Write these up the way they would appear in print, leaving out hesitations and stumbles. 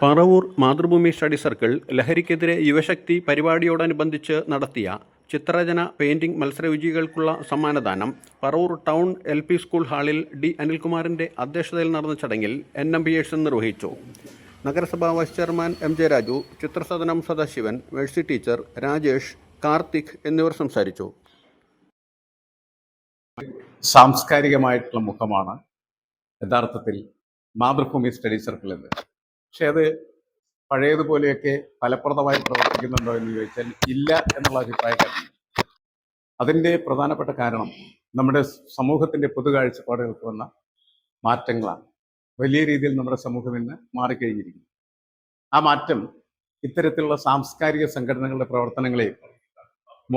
Paravur Mathrubhumi study circle ലഹരിക്കെതിരെ യുവശക്തി പരിപാടിയോടനുബന്ധിച്ച് നടത്തിയ ചിത്രരചന പെയിന്റിംഗ് മത്സരവിജയികൾക്കുള്ള സമ്മാനദാനം പറവൂർ ടൗൺ LP സ്കൂൾ ഹാളിൽ ഡി അനിൽകുമാറിൻ്റെ അധ്യക്ഷതയിൽ നടന്ന ചടങ്ങിൽ NM പിയേഴ്സൺ നിർവഹിച്ചു. നഗരസഭാ vice chairman MJ Raju, Chithrasadanam Sadasivan, Mercy teacher, Rajesh, Karthik എന്നിവർ സംസാരിച്ചു. സാംസ്കാരികമായിട്ടുള്ള മുഖമാണ് യഥാർത്ഥത്തിൽ മാതൃഭൂമി സ്റ്റഡി സർക്കിൾ എന്ന്. പക്ഷെ അത് പഴയതുപോലെയൊക്കെ ഫലപ്രദമായി പ്രവർത്തിക്കുന്നുണ്ടോ എന്ന് ചോദിച്ചാൽ ഇല്ല എന്നുള്ള അഭിപ്രായക്കാരാണ്. അതിൻ്റെ പ്രധാനപ്പെട്ട കാരണം നമ്മുടെ സമൂഹത്തിൻ്റെ പൊതുകാഴ്ചപ്പാടുകൾക്ക് വന്ന മാറ്റങ്ങളാണ്. വലിയ രീതിയിൽ നമ്മുടെ സമൂഹം ഇന്ന് മാറിക്കഴിഞ്ഞിരിക്കുന്നു. ആ മാറ്റം ഇത്തരത്തിലുള്ള സാംസ്കാരിക സംഘടനകളുടെ പ്രവർത്തനങ്ങളെ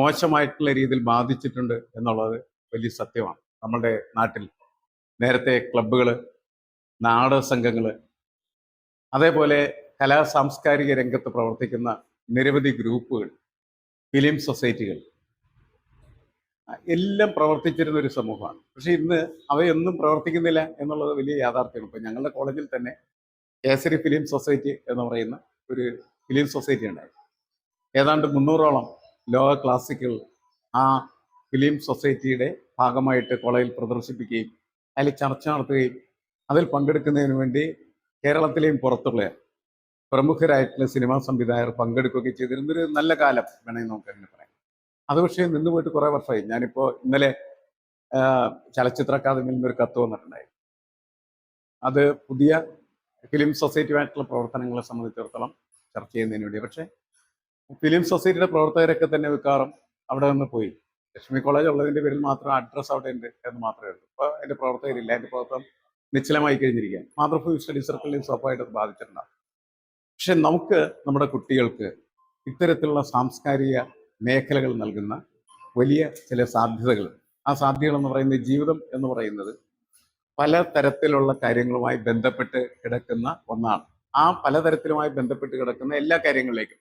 മോശമായിട്ടുള്ള രീതിയിൽ ബാധിച്ചിട്ടുണ്ട് എന്നുള്ളത് വലിയ സത്യമാണ്. നമ്മുടെ നാട്ടിൽ നേരത്തെ ക്ലബ്ബുകൾ, നാടക സംഘങ്ങൾ, അതേപോലെ കലാ സാംസ്കാരിക രംഗത്ത് പ്രവർത്തിക്കുന്ന നിരവധി ഗ്രൂപ്പുകൾ, ഫിലിം സൊസൈറ്റികൾ എല്ലാം പ്രവർത്തിച്ചിരുന്ന ഒരു സമൂഹമാണ്. പക്ഷെ ഇന്ന് അവയൊന്നും പ്രവർത്തിക്കുന്നില്ല എന്നുള്ളത് വലിയ യാഥാർത്ഥ്യമാണ്. ഇപ്പം ഞങ്ങളുടെ കോളേജിൽ തന്നെ കേസരി ഫിലിം സൊസൈറ്റി എന്ന് പറയുന്ന ഒരു ഫിലിം സൊസൈറ്റി ഉണ്ടായി. ഏതാണ്ട് 300ഓളം ലോക ക്ലാസിക്കുകൾ ആ ഫിലിം സൊസൈറ്റിയുടെ ഭാഗമായിട്ട് കോളേജിൽ പ്രദർശിപ്പിക്കുകയും അതിൽ ചർച്ച നടത്തുകയും അതിൽ പങ്കെടുക്കുന്നതിന് വേണ്ടി കേരളത്തിലെയും പുറത്തുള്ള പ്രമുഖരായിട്ടുള്ള സിനിമാ സംവിധായകർ പങ്കെടുക്കുകയൊക്കെ ചെയ്തിരുന്നൊരു നല്ല കാലം വേണമെങ്കിൽ നമുക്ക് അങ്ങനെ പറയാം. അത് പക്ഷേ നിന്ന് പോയിട്ട് കുറേ വർഷമായി. ഞാനിപ്പോൾ ഇന്നലെ ചലച്ചിത്ര അക്കാദമിയിൽ നിന്നൊരു കത്ത് വന്നിട്ടുണ്ടായി. അത് പുതിയ ഫിലിം സൊസൈറ്റിയുമായിട്ടുള്ള പ്രവർത്തനങ്ങളെ സംബന്ധിച്ചിടത്തോളം ചർച്ച ചെയ്യുന്നതിന് വേണ്ടി. പക്ഷേ ഫിലിം സൊസൈറ്റിയുടെ പ്രവർത്തകരൊക്കെ തന്നെ മിക്കവാറും അവിടെ നിന്ന് പോയി. ലക്ഷ്മി കോളേജ് ഉള്ളതിൻ്റെ പേരിൽ മാത്രം അഡ്രസ്സ് അവിടെ ഉണ്ട് എന്ന് മാത്രമേ ഉള്ളൂ. ഇപ്പോൾ അതിൻ്റെ പ്രവർത്തകരില്ല. അതിൻ്റെ പ്രവർത്തനം നിശ്ചലമായി കഴിഞ്ഞിരിക്കുക. മാതൃഭൂമി സ്റ്റഡി സർക്കിളിൽ സ്വാഭാവികമായിട്ട് അത് ബാധിച്ചിട്ടുണ്ടാകും. പക്ഷെ നമുക്ക് നമ്മുടെ കുട്ടികൾക്ക് ഇത്തരത്തിലുള്ള സാംസ്കാരിക മേഖലകൾ നൽകുന്ന വലിയ ചില സാധ്യതകൾ, ആ സാധ്യതകൾ എന്ന് പറയുന്നത് ജീവിതം എന്ന് പറയുന്നത് പലതരത്തിലുള്ള കാര്യങ്ങളുമായി ബന്ധപ്പെട്ട് കിടക്കുന്ന ഒന്നാണ്. ആ പലതരത്തിലുമായി ബന്ധപ്പെട്ട് കിടക്കുന്ന എല്ലാ കാര്യങ്ങളിലേക്കും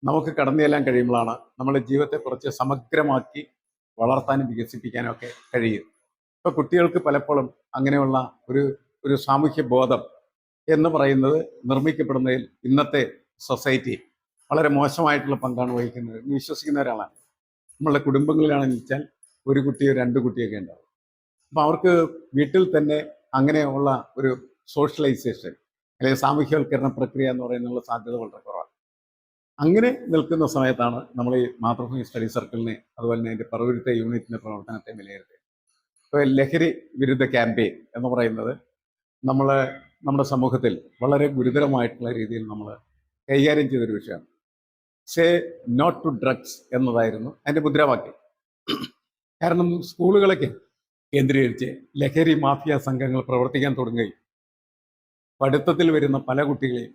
നമുക്ക് കടന്നു ചെല്ലാൻ കഴിയുമ്പോഴാണ് നമ്മുടെ ജീവിതത്തെ കുറച്ച് സമഗ്രമാക്കി വളർത്താനും വികസിപ്പിക്കാനും ഒക്കെ കഴിയും. ഇപ്പോൾ കുട്ടികൾക്ക് പലപ്പോഴും അങ്ങനെയുള്ള ഒരു സാമൂഹ്യ ബോധം എന്ന് പറയുന്നത് നിർമ്മിക്കപ്പെടുന്നതിൽ ഇന്നത്തെ സൊസൈറ്റി വളരെ മോശമായിട്ടുള്ള പങ്കാണ് വഹിക്കുന്നത് എന്ന് വിശ്വസിക്കുന്ന ഒരാളാണ്. നമ്മളുടെ കുടുംബങ്ങളിലാണെന്ന് വെച്ചാൽ ഒരു കുട്ടിയോ 2 കുട്ടിയൊക്കെ ഉണ്ടാവും. അപ്പോൾ അവർക്ക് വീട്ടിൽ തന്നെ അങ്ങനെയുള്ള ഒരു സോഷ്യലൈസേഷൻ അല്ലെങ്കിൽ സാമൂഹ്യവൽക്കരണ പ്രക്രിയ എന്ന് പറയുന്നുള്ള സാധ്യത വളരെ കുറവാണ്. അങ്ങനെ നിൽക്കുന്ന സമയത്താണ് നമ്മൾ ഈ മാതൃഭൂമി സ്റ്റഡി സർക്കിളിനെ അതുപോലെ തന്നെ അതിൻ്റെ പറവൂരത്തെ യൂണിറ്റിൻ്റെ പ്രവർത്തനത്തെ വിലയിരുത്തുക. ഇപ്പോൾ ലഹരി വിരുദ്ധ ക്യാമ്പയിൻ എന്ന് പറയുന്നത് നമ്മുടെ സമൂഹത്തിൽ വളരെ ഗുരുതരമായിട്ടുള്ള രീതിയിൽ നമ്മൾ കൈകാര്യം ചെയ്തൊരു വിഷയമാണ്. സേ നോട്ട് ടു ഡ്രഗ്സ് എന്നതായിരുന്നു അതിൻ്റെ മുദ്രാവാക്യം. കാരണം സ്കൂളുകളൊക്കെ കേന്ദ്രീകരിച്ച് ലഹരി മാഫിയ സംഘങ്ങൾ പ്രവർത്തിക്കാൻ തുടങ്ങുകയും പഠിത്തത്തിൽ വരുന്ന പല കുട്ടികളെയും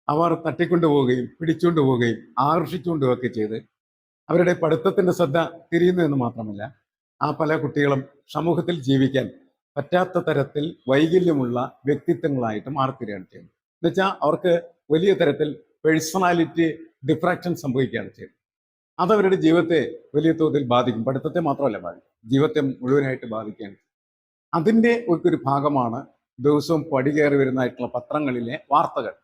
അവർ തട്ടിക്കൊണ്ടുപോവുകയും പിടിച്ചുകൊണ്ടുപോവുകയും ആകർഷിച്ചുകൊണ്ടുപോവുകയൊക്കെ ചെയ്ത് അവരുടെ പഠിത്തത്തിൻ്റെ ശ്രദ്ധ തിരിയുന്നു എന്ന് മാത്രമല്ല, ആ പല കുട്ടികളും സമൂഹത്തിൽ ജീവിക്കാൻ പറ്റാത്ത തരത്തിൽ വൈകല്യമുള്ള വ്യക്തിത്വങ്ങളായിട്ട് മാറിത്തരികയാണ് ചെയ്യുന്നത്. എന്നുവെച്ചാൽ അവർക്ക് വലിയ തരത്തിൽ പേഴ്സണാലിറ്റി ഡിഫ്രാക്ഷൻ സംഭവിക്കുകയാണ് ചെയ്യുന്നത്. അതവരുടെ ജീവിതത്തെ വലിയ തോതിൽ ബാധിക്കും. പഠിത്തത്തെ മാത്രമല്ല ബാധിക്കും, ജീവിതത്തെ മുഴുവനായിട്ട് ബാധിക്കുകയാണ്. അതിൻ്റെ ഒരു ഭാഗമാണ് ദിവസവും പടി കയറി വരുന്നതായിട്ടുള്ള പത്രങ്ങളിലെ വാർത്തകൾ.